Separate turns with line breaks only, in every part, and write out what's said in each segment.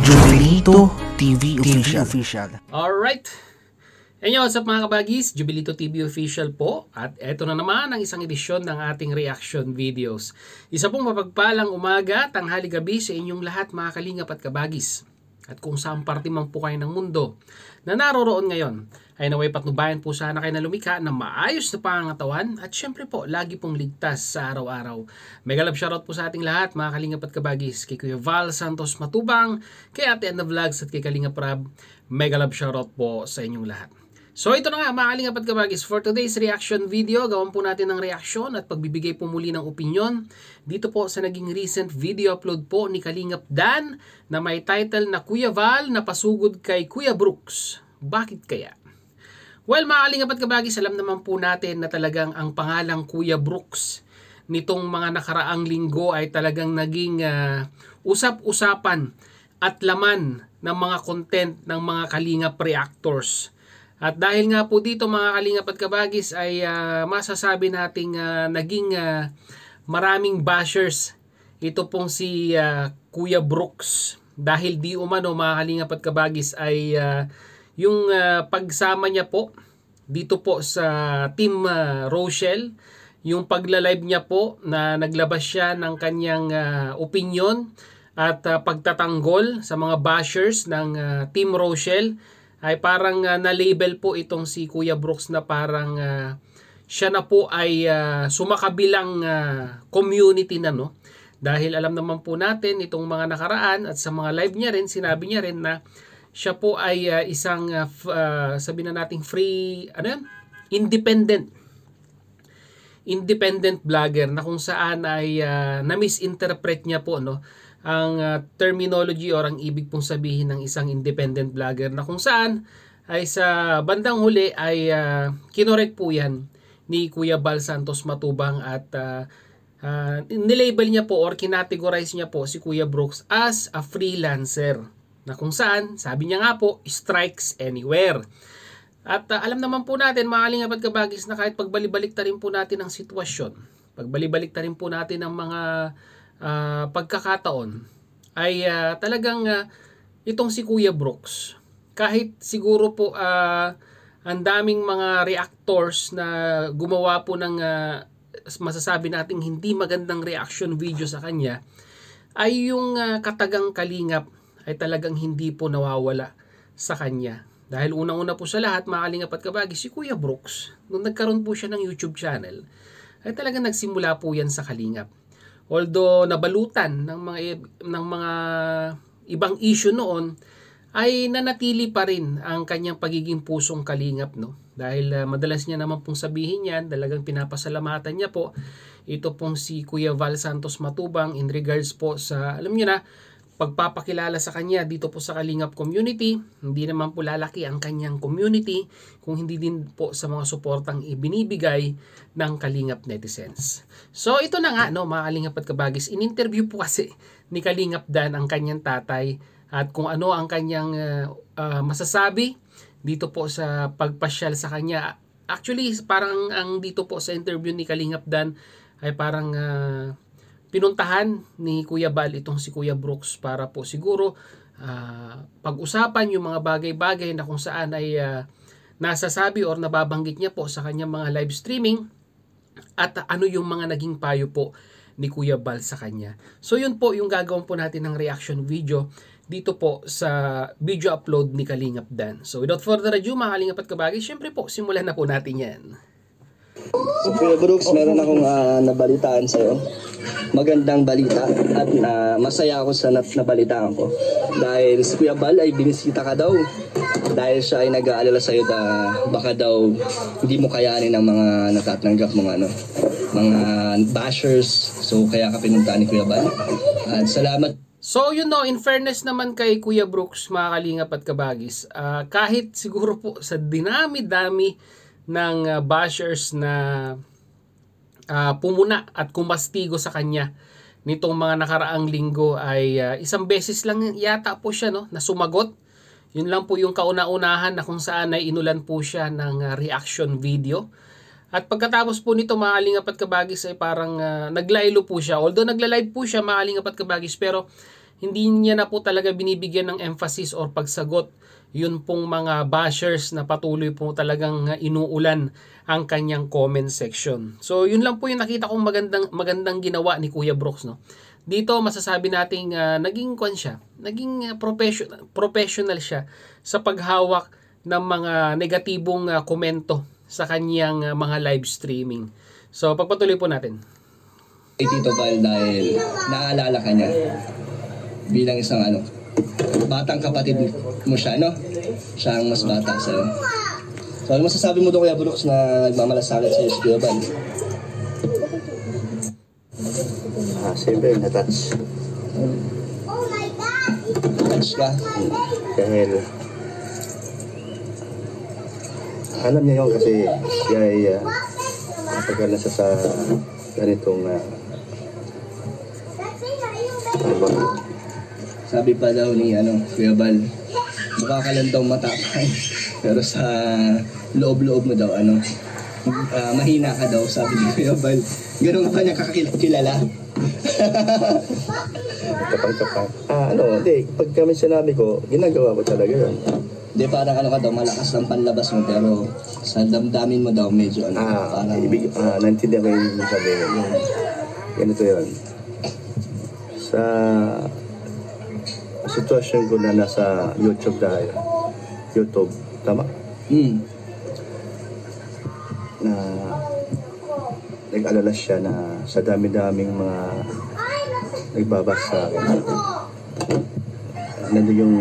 Jubilito TV Official.
Alright. Hey, what's up mga kabagis? Jubilito TV Official po. At eto na naman ang isang edisyon ng ating reaction videos. Isa pong mapagpalang umaga, tanghali, gabi sa inyong lahat mga kalingap at kabagis. At kung saan parte man po kayo ng mundo na naroroon ngayon, ay naway patnubayan po sana kayo na lumika na maayos na pangangatawan at syempre po, lagi pong ligtas sa araw-araw. Mega love shoutout po sa ating lahat mga kalingap at kabagis. Kay Kuya Val Santos Matubang, kay Ate Anna Vlogs at kay Kalingap Rab. Mega love shoutout po sa inyong lahat. So ito na nga mga kalingap at kabagis, for today's reaction video, gawan po natin ng reaksyon at pagbibigay po muli ng opinyon dito po sa naging recent video upload po ni Kalingap Dan na may title na Kuya Val na pasugod kay Kuya Brooks. Bakit kaya? Well mga kalingap at kabagis, alam naman po natin na talagang ang pangalang Kuya Brooks nitong mga nakaraang linggo ay talagang naging usap-usapan at laman ng mga content ng mga Kalingap reactors. At dahil nga po dito mga kalingap at kabagis ay masasabi nating naging maraming bashers ito pong si Kuya Brooks. Dahil di umano mga kalingap at kabagis ay yung pagsama niya po dito po sa Team Rochelle, yung pagla-live niya po na naglabas siya ng kanyang opinion at pagtatanggol sa mga bashers ng Team Rochelle, ay parang na-label po itong si Kuya Brooks na parang siya na po ay sumakabilang community na, no? Dahil alam naman po natin itong mga nakaraan at sa mga live niya rin, sinabi niya rin na siya po ay isang sabi na nating free, independent vlogger na kung saan ay na-misinterpret niya po, no, ang terminology or ang ibig pong sabihin ng isang independent vlogger, na kung saan ay sa bandang huli ay kinorek po yan ni Kuya Val Santos Matubang at nilabel niya po or kinategorize niya po si Kuya Brooks as a freelancer, na kung saan sabi niya nga po, strikes anywhere. At alam naman po natin mga kalingap at kabagis na kahit pagbalik-balik ta rin po natin ang sitwasyon, pagbalik-balik ta rin po natin ang mga pagkakataon, ay talagang itong si Kuya Brooks, kahit siguro po ang daming mga reactors na gumawa po ng masasabi nating hindi magandang reaction video sa kanya, ay yung katagang Kalingap ay talagang hindi po nawawala sa kanya. Dahil unang-una po sa lahat mga kalingap at kabagis, si Kuya Brooks, nung nagkaroon po siya ng YouTube channel, ay talagang nagsimula po yan sa Kalingap. Although nabalutan ng mga ibang issue noon, ay nanatili pa rin ang kanyang pagiging pusong Kalingap, no? Dahil madalas niya naman pong sabihin yan, talagang pinapasalamatan niya po ito pong si Kuya Val Santos Matubang in regards po sa, alam niyo na, pagpapakilala sa kanya dito po sa Kalingap community. Hindi naman po lalaki ang kanyang community kung hindi din po sa mga suportang ibinibigay ng Kalingap netizens. So ito na nga, no, mga kalingap at kabagis, in-interview po kasi ni Kalingap Dan ang kanyang tatay at kung ano ang kanyang masasabi dito po sa pagpasyal sa kanya. Actually parang ang dito po sa interview ni Kalingap Dan ay parang pinuntahan ni Kuya Val itong si Kuya Brooks para po siguro pag-usapan yung mga bagay-bagay na kung saan ay nasasabi or nababanggit niya po sa kanyang mga live streaming at ano yung mga naging payo po ni Kuya Val sa kanya. So yun po yung gagawin po natin ng reaction video dito po sa video upload ni Kalingap Dan. So without further ado mga kalingap at kabagay, syempre po simulan na po natin yan.
So Kuya Brooks, meron akong nabalitaan sa'yo. Magandang balita at masaya ako sa nabalitaan ko. Dahil si Kuya Val ay binisita ka daw. Dahil siya ay nag-aalala sa'yo na baka daw hindi mo kayanin ang mga natatanggap mong mga bashers. So kaya ka pinuntahan ni Kuya Val. At salamat.
So you know, in fairness naman kay Kuya Brooks mga kalingap at kabagis, kahit siguro po sa dinami-dami ng bashers na pumuna at kumastigo sa kanya nitong mga nakaraang linggo, ay isang beses lang yata po siya, no, na sumagot. Yun lang po yung kauna-unahan na kung saan ay inulan po siya ng reaction video. At pagkatapos po nito mga kalingap at kabagis ay parang naglaylo po siya. Although nagla-live po siya mga kalingap at kabagis, pero hindi niya na po talaga binibigyan ng emphasis or pagsagot yun pong mga bashers na patuloy po talagang inuulan ang kanyang comment section. So yun lang po yung nakita kong magandang ginawa ni Kuya Brooks, no. Dito masasabi nating naging professional siya sa paghawak ng mga negatibong komento sa kanyang mga live streaming. So pagpatuloy po natin.
Tito Val, dahil naalala ka niya bilang isang batang kapatid mo siya, no? Siya ang mas bata sa'yo. So, ano masasabi mo doon, Kuya Brooks, na nagmamalasakit sa'yo si Kuya Val?
Siyempre, na-touch.
Touch ka?
Dahil, alam niya yun kasi siya ay matagal na siya sa ganitong
Sabi pa daw ni Kuya Val, mukha ka lang daw matapang. Pero sa loob-loob mo daw, mahina ka daw, sabi ni Kuya Val. Ganun ba niya kakilala?
kapag-kapag. Hindi. Pag kami sinabi ko, ginagawa ko talaga yun.
Hindi, parang ka daw, malakas ng panlabas mo, pero sa damdamin mo daw, medyo parang...
Naintindihan ko yung sabihin. Ganito yun. Sa sitwasyon ko na nasa YouTube dahil. YouTube, tama? Na nag-alala siya na sa dami-daming mga nagbabasa sa akin. Nandun yung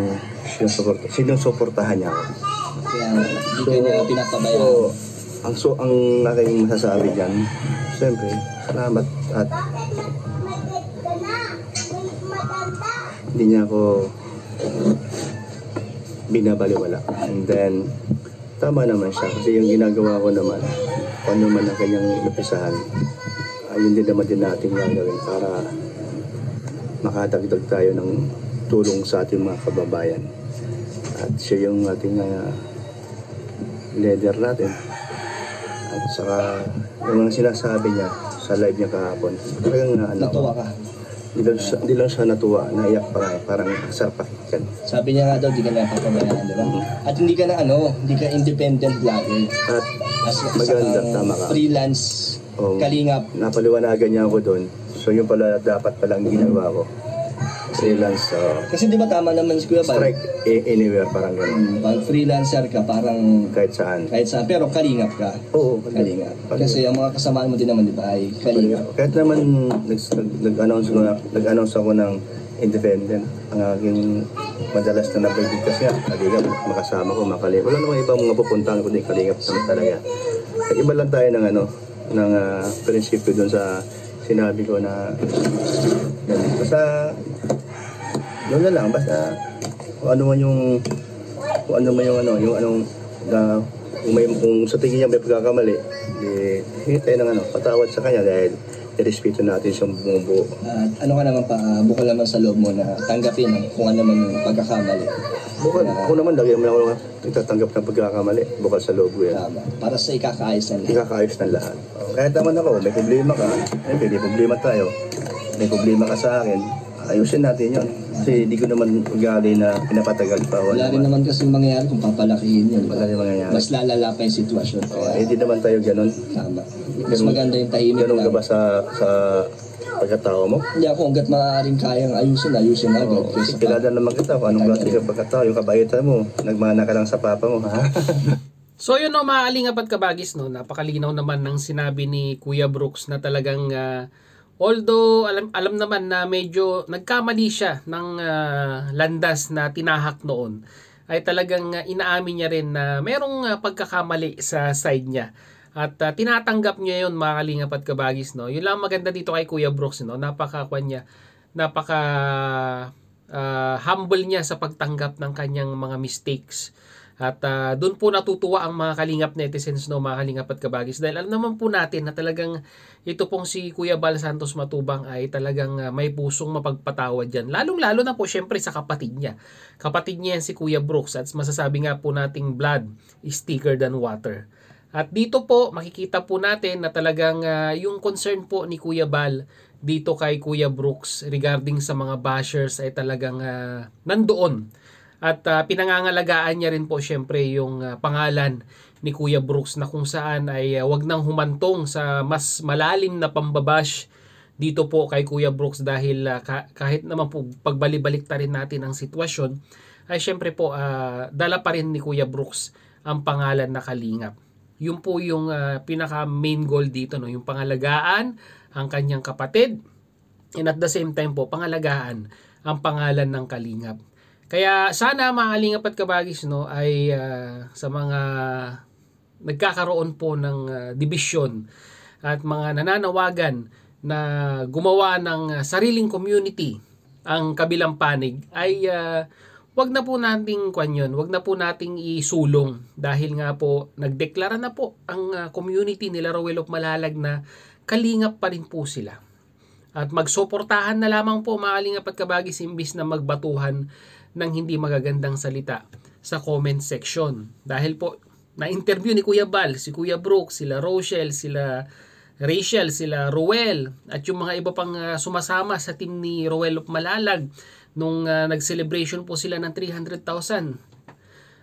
sinusuportahan niya ako.
Kaya hindi ka niya pinapabayaan.
Ang aking masasabi dyan, siyempre, salamat at hindi niya ako binabaliwala. And then, tama naman siya kasi yung ginagawa ko naman, kung ano man ang kanyang napisahan, ayun din naman din natin gagawin para makadagdag tayo ng tulong sa ating mga kababayan. At siya yung ating leader natin. At saka yung mga sinasabi niya sa live niya kahapon, talagang
Natuwa ka.
Hindi lang siya natuwa, naiyak pa nga, parang sarap pakinggan.
Sabi niya nga daw, di ka na papabayaan, di ba? At hindi ka na hindi ka independent vlogger.
At
As
maganda, tama ka.
Freelance, kalingap.
Napaliwanagan niya ako doon. So yung pala dapat palang ginawa ko. Freelance,
Kasi di ba tama naman si Kuya Val?
strike anywhere, parang gano'n.
Pag freelancer ka, parang
Kahit saan.
kahit saan, pero kalingap ka.
Oo,
Kalingap. Kasi ang mga kasamaan mo din naman, di ba, ay kalingap.
Kahit naman nag-announce ako ng independent. Ang aking madalas na nabigit kasi kalingap, makasama ko, makalingap. Wala namang ibang mga pupuntahan kundi kalingap naman talaga. Iba lang tayo ng prinsipyo doon sa sinabi ko na basta doon na lang, basta kung ano man yung kung sa tingin niya may pagkakamali, hingi tayo ng patawad sa kanya dahil irespeto natin siyang bumubuo.
At ano ka naman pa, bukal naman sa loob mo na tanggapin kung ano man yung pagkakamali.
Ako naman, lagi naman ako nagtatanggap ng pagkakamali, bukal sa loob ko yan.
Tama. Para sa ikakaayos ng lahat.
Ikakaayos ng lahat. Kahit naman ako, may problema ka, may problema tayo, may problema ka sa akin, ayusin natin yun. Kasi di ko naman ugali na pinapatagal pa.
Wala rin naman kasi mangyayari kung papalakihin yun.
Wala rin mangyayari.
Mas lalala pa yung sitwasyon.
Hindi naman tayo ganun.
Tama. Mas maganda yung tahimik
Ganun ka
lang.
ba sa pagkatao mo?
Hindi ako, hanggat maaaring kayang ayusin agad. Kasi
Kilala naman kita kung anong klase ka pagkatao, yung kabaitan mo, nagmana ka lang sa papa mo, ha?
So yun, no, maalingaw at kabagis, no, napakalinaw naman ng sinabi ni Kuya Brooks na talagang although alam naman na medyo nagkamali siya ng landas na tinahak noon, ay talagang inaamin niya rin na merong pagkakamali sa side niya. At tinatanggap niya yun, mga kalingap at kabagis, no. Yun lang maganda dito kay Kuya Brooks, no. Napaka humble niya sa pagtanggap ng kanyang mga mistakes. At doon po natutuwa ang mga kalingap netizens, no, mga kalingap at kabagis, dahil alam naman po natin na talagang ito pong si Kuya Val Santos Matubang ay talagang may pusong mapagpatawad dyan. Lalong-lalo na po syempre sa kapatid niya. Kapatid niya yan si Kuya Brooks, at masasabi nga po nating blood is thicker than water. At dito po makikita po natin na talagang yung concern po ni Kuya Bal dito kay Kuya Brooks regarding sa mga bashers ay talagang nandoon. At pinangangalagaan niya rin po syempre yung pangalan ni Kuya Brooks na kung saan ay wag nang humantong sa mas malalim na pambabash dito po kay Kuya Brooks dahil kahit naman po pagbalik-balik ta rin natin ang sitwasyon ay syempre po dala pa rin ni Kuya Brooks ang pangalan na Kalingap. Yun po yung pinaka main goal dito, no? Yung pangalagaan ang kanyang kapatid and at the same time po pangalagaan ang pangalan ng Kalingap. Kaya sana mga Kalingap at Kabagis, no, ay sa mga nagkakaroon po ng dibisyon at mga nananawagan na gumawa ng sariling community ang kabilang panig ay wag na po nating wag na po nating isulong dahil nga po nagdeklara na po ang community nila Roel of Malalag na Kalingap pa rin po sila. At magsuportahan na lamang po mga Kalingap at Kabagis imbis na magbatuhan ng hindi magagandang salita sa comment section. Dahil po na-interview ni Kuya Bal, si Kuya Brooks, sila Rochelle, sila Rachel, sila Roel at yung mga iba pang sumasama sa team ni Roel of Malalag nung nag-celebration po sila ng 300,000.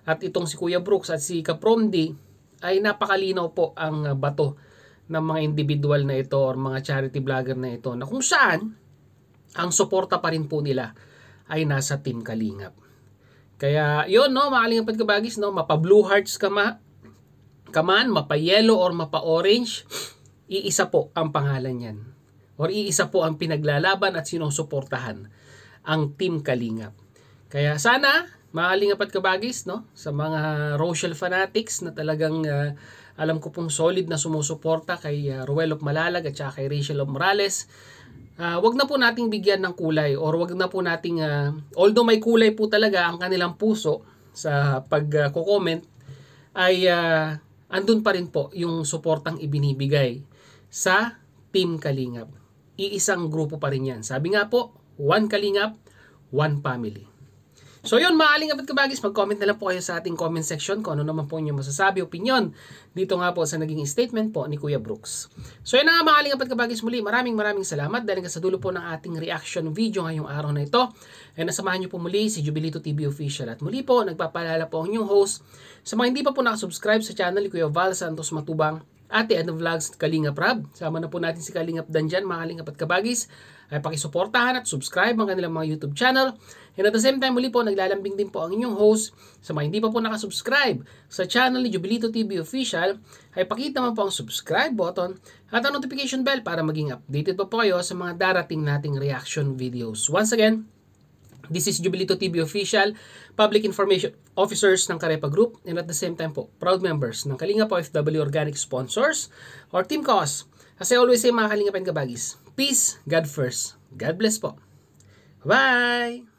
At itong si Kuya Brooks at si Kapromdi ay napakalinaw po ang bato ng mga individual na ito or mga charity vlogger na ito na kung saan ang suporta pa rin po nila ay nasa Team Kalingap. Kaya yun, no, mga Kalingap at Kabagis, no, mapa blue hearts ka man, mapa yellow or mapa orange, iisa po ang pangalan yan. Or iisa po ang pinaglalaban at sinusuportahan, ang Team Kalingap. Kaya sana, mga Kalingap at Kabagis, no, sa mga Rochelle fanatics na talagang alam ko pong solid na sumusuporta kay Roel of Malalag at saka kay Rachel of Morales, wag na po nating bigyan ng kulay or wag na po nating although may kulay po talaga ang kanilang puso sa pag-comment ay andun pa rin po yung suportang ibinibigay sa Team Kalingap. Iisang grupo pa rin yan. Sabi nga po, one Kalingap, one family. So yun mga Kalingap at Kabagis, mag-comment na lang po kayo sa ating comment section kung ano naman po inyong masasabi, opinion dito nga po sa naging statement po ni Kuya Brooks. So yun na nga mga Kalingap at Kabagis, muli maraming salamat dahil sa dulo po ng ating reaction video ngayong araw na ito. Ay nasamahan niyo po muli si Jubilito TV Official at muli po nagpapaalala po ang inyong host sa mga hindi pa po nakasubscribe sa channel ni Kuya Val Santos Matubang, Ate Ano Vlogs, Kalingap Rab. Sama na po natin si Kalingap Dan dyan mga Kalingap at Kabagis. Ay pakisuportahan at subscribe ang kanilang mga YouTube channel. And at the same time, muli po, naglalambing din po ang inyong host sa mga hindi pa po nakasubscribe sa channel ni Jubilito TV Official. Ay pakita naman po ang subscribe button at ang notification bell para maging updated po kayo sa mga darating nating reaction videos. Once again, this is Jubilito TV Official, Public Information Officers ng Karepa Group, and at the same time po, proud members ng Kalingap OFW Organic Sponsors or Team Cause. As I always say mga Kalingap and Kabagis, peace, God first. God bless po. Bye!